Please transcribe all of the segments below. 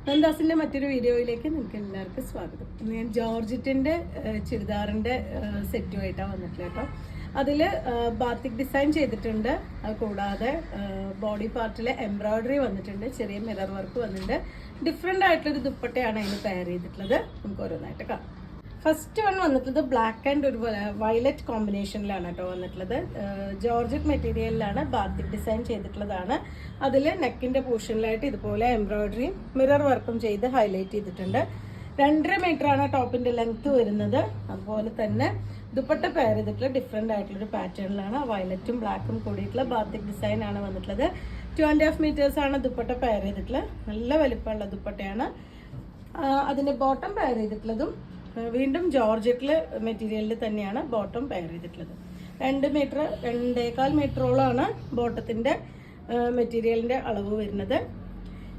നന്ദാസിന്റെ മറ്റൊരു വീഡിയോയിലേക്ക് നിങ്ങൾക്ക് എല്ലാവർക്കും സ്വാഗതം. ഇന്ന് ഞാൻ ജോർജറ്റിന്റെ ചുരിദാറിന്റെ സെറ്റുമായിട്ടാണ് വന്നിട്ടുള്ളത് കേട്ടോ. അതിൽ ബാത്തിക് ഡിസൈൻ ചെയ്തിട്ടുണ്ട്. അത് കൂടാതെ ബോഡി പാർട്ടിൽ എംബ്രോയിഡറി വന്നിട്ടുണ്ട്, ചെറിയ മിറർ വർക്ക് വന്നിട്ടുണ്ട്. ഡിഫറെൻ്റ് ആയിട്ടുള്ളൊരു ദുപ്പട്ടയാണ് അതിന് പെയർ ചെയ്തിട്ടുള്ളത്. നമുക്ക് ഓരോന്നായിട്ട് കാണാം. ഫസ്റ്റ് വൺ വന്നിട്ടുള്ളത് ബ്ലാക്ക് ആൻഡ് ഒരു വയലറ്റ് കോമ്പിനേഷനിലാണ് കേട്ടോ വന്നിട്ടുള്ളത്. ജോർജറ്റ് മെറ്റീരിയലിലാണ് ബാത്തിക് ഡിസൈൻ ചെയ്തിട്ടുള്ളതാണ്. അതിൽ നെക്കിന്റെ പോർഷനിലായിട്ട് ഇതുപോലെ എംബ്രോയിഡറിയും മിറർ വർക്കും ചെയ്ത് ഹൈലൈറ്റ് ചെയ്തിട്ടുണ്ട്. 2.5 മീറ്ററാണ് ടോപ്പിന്റെ ലെങ്ത് വരുന്നത്. അതുപോലെ തന്നെ ദുപ്പട്ട പെയർ ചെയ്തിട്ടുള്ള ഡിഫറെൻ്റ് ആയിട്ടുള്ളൊരു പാറ്റേണിലാണ് വയലറ്റും ബ്ലാക്കും കൂടിയിട്ടുള്ള ബാത്തിക് ഡിസൈൻ ആണ് വന്നിട്ടുള്ളത്. 2.5 മീറ്റേഴ്സ് ആണ് ദുപ്പട്ട പെയർ ചെയ്തിട്ടുള്ളത്. നല്ല വലിപ്പമുള്ള ദുപ്പട്ടയാണ്. അതിന്റെ ബോട്ടം പെയർ ചെയ്തിട്ടുള്ളതും വീണ്ടും ജോർജറ്റിൽ മെറ്റീരിയലിൽ തന്നെയാണ് ബോട്ടം പെയർ ചെയ്തിട്ടുള്ളത്. 2 മീറ്റർ 2.25 മീറ്ററോളമാണ് ബോട്ടത്തിന്റെ മെറ്റീരിയലിന്റെ അളവ് വരുന്നത്.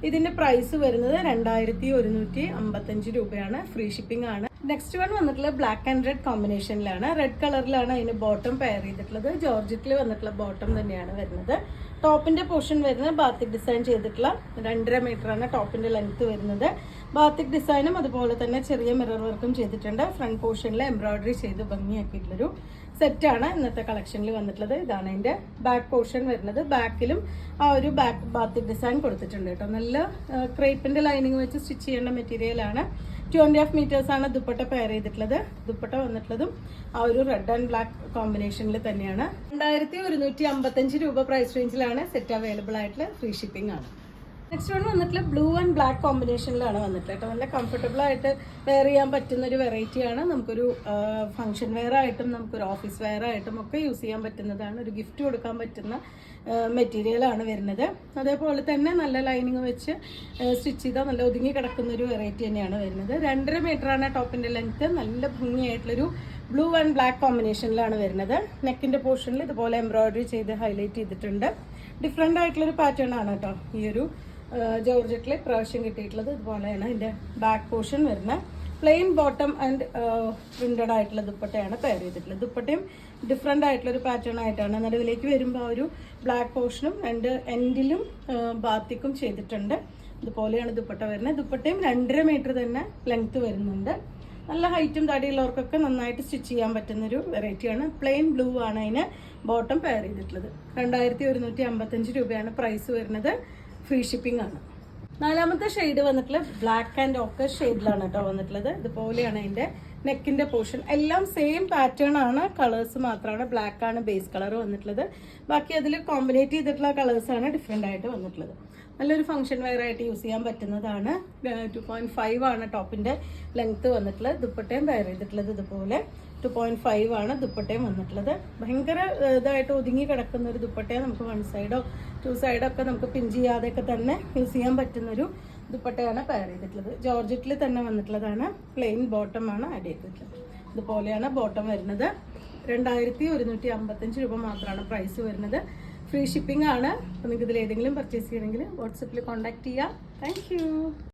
ഇതിന്റെ പ്രൈസ് വരുന്നത് 2155 രൂപയാണ്. ഫ്രീ ഷിപ്പിംഗ് ആണ്. നെക്സ്റ്റ് വൺ വന്നിട്ടുള്ള ബ്ലാക്ക് ആൻഡ് റെഡ് കോമ്പിനേഷനിലാണ്. റെഡ് കളറിലാണ് അതിന് ബോട്ടം പെയർ ചെയ്തിട്ടുള്ളത്. ജോർജറ്റിൽ വന്നിട്ടുള്ള ബോട്ടം തന്നെയാണ് വരുന്നത്. ടോപ്പിന്റെ പോർഷൻ വരുന്നത് ബാത്തിക് ഡിസൈൻ ചെയ്തിട്ടുള്ള 2.5 മീറ്ററാണ് ടോപ്പിന്റെ ലെങ്ത് വരുന്നത്. ബാത്തിക് ഡിസൈനും അതുപോലെ തന്നെ ചെറിയ മിറർ വർക്കും ചെയ്തിട്ടുണ്ട്. ഫ്രണ്ട് പോർഷനിൽ എംബ്രോയിഡറി ചെയ്ത് ഭംഗിയാക്കിയിട്ടുള്ളൊരു സെറ്റാണ് ഇന്നത്തെ കളക്ഷനിൽ വന്നിട്ടുള്ളത്. ഇതാണ് അതിന്റെ ബാക്ക് പോർഷൻ വരുന്നത്. ബാക്കിലും ആ ഒരു ബാക്ക് ബാത്തിക് ഡിസൈൻ കൊടുത്തിട്ടുണ്ട് കേട്ടോ. നല്ല ക്രേപ്പിന്റെ ലൈനിങ് വെച്ച് സ്റ്റിച്ച് ചെയ്യേണ്ട മെറ്റീരിയലാണ്. 2.5 മീറ്റേഴ്സ് ആണ് ദുപ്പട്ട പെയർ ചെയ്തിട്ടുള്ളത്. ദുപ്പട്ട വന്നിട്ടുള്ളതും ആ ഒരു റെഡ് ആൻഡ് ബ്ലാക്ക് കോമ്പിനേഷനിൽ തന്നെയാണ്. 2155 രൂപ പ്രൈസ് റേഞ്ചിലാണ് സെറ്റ് അവൈലബിൾ ആയിട്ടുള്ള. ഫ്രീ ഷിപ്പിംഗ് ആണ്. നെക്സ്റ്റ് വൺ വന്നിട്ടുള്ള ബ്ലൂ ആൻഡ് ബ്ലാക്ക് കോമ്പിനേഷനിലാണ് വന്നിട്ടുള്ളത് കേട്ടോ. നല്ല കംഫർട്ടബിൾ ആയിട്ട് വെയർ ചെയ്യാൻ പറ്റുന്ന ഒരു വെറൈറ്റിയാണ്. നമുക്കൊരു ഫംഗ്ഷൻ വെയർ ആയിട്ടും നമുക്കൊരു ഓഫീസ് വെയർ ആയിട്ടും ഒക്കെ യൂസ് ചെയ്യാൻ പറ്റുന്നതാണ്. ഒരു ഗിഫ്റ്റ് കൊടുക്കാൻ പറ്റുന്ന മെറ്റീരിയലാണ് വരുന്നത്. അതേപോലെ തന്നെ നല്ല ലൈനിങ് വെച്ച് സ്റ്റിച്ച് ചെയ്താൽ നല്ല ഒതുങ്ങി കിടക്കുന്ന ഒരു വെറൈറ്റി തന്നെയാണ് വരുന്നത്. 2.5 മീറ്ററാണ് ടോപ്പിന്റെ ലെങ്ത്. നല്ല ഭംഗിയായിട്ടുള്ളൊരു ബ്ലൂ ആൻഡ് ബ്ലാക്ക് കോമ്പിനേഷനിലാണ് വരുന്നത്. നെക്കിന്റെ പോർഷനിൽ ഇതുപോലെ എംബ്രോയിഡറി ചെയ്ത് ഹൈലൈറ്റ് ചെയ്തിട്ടുണ്ട്. ഡിഫറെൻ്റ് ആയിട്ടുള്ളൊരു പാറ്റേൺ ആണ് കേട്ടോ ഈ ഒരു ജോർജറ്റിൽ പ്രാവശ്യം കിട്ടിയിട്ടുള്ളത്. ഇതുപോലെയാണ് ഇതിന്റെ ബാക്ക് പോർഷൻ വരുന്നത്. പ്ലെയിൻ ബോട്ടം ആൻഡ് പ്രിന്റഡ് ആയിട്ടുള്ള ദുപ്പട്ടയാണ് പെയർ ചെയ്തിട്ടുള്ളത്. ദുപ്പട്ടയും ഡിഫറെൻ്റ് ആയിട്ടുള്ളൊരു പാറ്റേൺ ആയിട്ടാണ്. നടുവിലേക്ക് വരുമ്പോൾ ഒരു ബ്ലാക്ക് പോർഷനും ആൻഡ് എൻഡിലും ബാത്തിക്കും ചെയ്തിട്ടുണ്ട്. ഇതുപോലെയാണ് ദുപ്പട്ട വരുന്നത്. ദുപ്പട്ടയും 2.5 മീറ്റർ തന്നെ ലെങ്ത് വരുന്നുണ്ട്. നല്ല ഹൈറ്റും തടിയുള്ളവർക്കൊക്കെ നന്നായിട്ട് സ്റ്റിച്ച് ചെയ്യാൻ പറ്റുന്നൊരു വെറൈറ്റിയാണ്. പ്ലെയിൻ ബ്ലൂ ആണ് അതിന് ബോട്ടം പെയർ ചെയ്തിട്ടുള്ളത്. 2155 രൂപയാണ് പ്രൈസ് വരുന്നത്. ഫ്രീ ഷിപ്പിംഗ് ആണ്. 4ാമത്തെ ഷെയ്ഡ് വന്നിട്ടുള്ള ബ്ലാക്ക് ആൻഡ് ഓക്കർ ഷെയ്ഡിലാണ് കേട്ടോ വന്നിട്ടുള്ളത്. ഇതുപോലെയാണ് അതിന്റെ നെക്കിന്റെ പോർഷൻ. എല്ലാം സെയിം പാറ്റേൺ ആണ്. കളേഴ്സ് മാത്രമാണ് ബ്ലാക്ക് ആണ് ബേസ് കളർ വന്നിട്ടുള്ളത്. ബാക്കി അതിൽ കോമ്പിനേറ്റ് ചെയ്തിട്ടുള്ള കളേഴ്സ് ആണ് ഡിഫറെൻ്റ് ആയിട്ട് വന്നിട്ടുള്ളത്. നല്ലൊരു ഫംഗ്ഷൻ വെയർ ആയിട്ട് യൂസ് ചെയ്യാൻ പറ്റുന്നതാണ്. 2.5 ആണ് ടോപ്പിന്റെ ലെങ്ത് വന്നിട്ടുള്ളത്. ദുപ്പട്ടയും പെയർ ചെയ്തിട്ടുള്ളത് ഇതുപോലെ 2.5 ആണ് ദുപ്പട്ടയും വന്നിട്ടുള്ളത്. ഭയങ്കര ഇതായിട്ട് ഒതുങ്ങി കിടക്കുന്ന ഒരു ദുപ്പട്ടയെ നമുക്ക് 1 സൈഡോ 2 സൈഡോ ഒക്കെ നമുക്ക് പിൻ ചെയ്യാതെയൊക്കെ തന്നെ യൂസ് ചെയ്യാൻ പറ്റുന്നൊരു ദുപ്പട്ടയാണ് പെയർ ചെയ്തിട്ടുള്ളത്. ജോർജറ്റിൽ തന്നെ വന്നിട്ടുള്ളതാണ്. പ്ലെയിൻ ബോട്ടം ആണ് ആഡ് ചെയ്തിട്ടുള്ളത്. ഇതുപോലെയാണ് ബോട്ടം വരുന്നത്. 2155 രൂപ മാത്രമാണ് പ്രൈസ് വരുന്നത്. ഫ്രീ ഷിപ്പിംഗ് ആണ്. അപ്പോൾ നിങ്ങൾക്ക് ഇതിൽ ഏതെങ്കിലും പർച്ചേസ് ചെയ്യണമെങ്കിൽ വാട്സപ്പിൽ കോൺടാക്ട് ചെയ്യാം. താങ്ക്